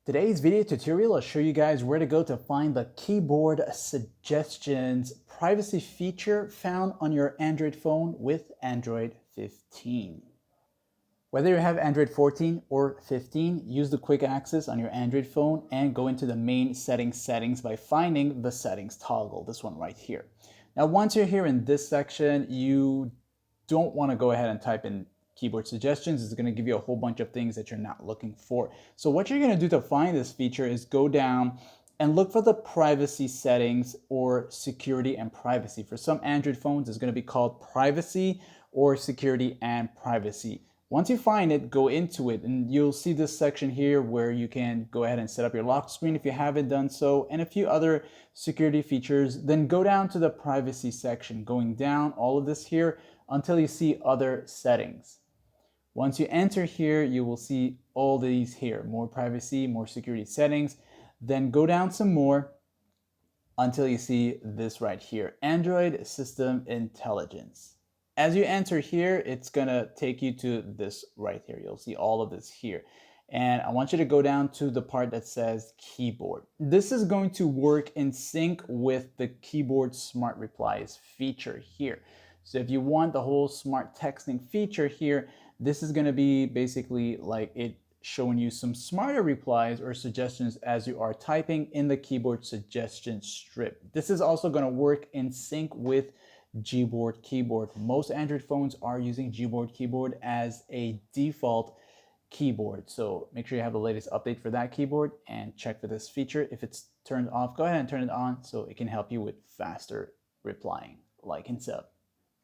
Today's video tutorial will show you guys where to go to find the keyboard suggestions privacy feature found on your Android phone with Android 15. Whether you have Android 14 or 15, use the quick access on your Android phone and go into the main settings by finding the settings toggle, this one right here. Now, once you're here in this section, you don't want to go ahead and type in keyboard suggestions. It's going to give you a whole bunch of things that you're not looking for. So what you're going to do to find this feature is go down and look for the privacy settings or security and privacy. For some Android phones, it's going to be called privacy or security and privacy. Once you find it, go into it and you'll see this section here where you can go ahead and set up your lock screen if you haven't done so, and a few other security features. Then go down to the privacy section, going down all of this here until you see other settings. Once you enter here, you will see all these here, more privacy, more security settings. Then go down some more until you see this right here, Android System Intelligence. As you enter here, it's gonna take you to this right here. You'll see all of this here. And I want you to go down to the part that says keyboard. This is going to work in sync with the keyboard smart replies feature here. So if you want the whole smart texting feature here, this is gonna be basically like it showing you some smarter replies or suggestions as you are typing in the keyboard suggestion strip. This is also gonna work in sync with Gboard keyboard. Most Android phones are using Gboard keyboard as a default keyboard. So make sure you have the latest update for that keyboard and check for this feature. If it's turned off, go ahead and turn it on so it can help you with faster replying, like and sub.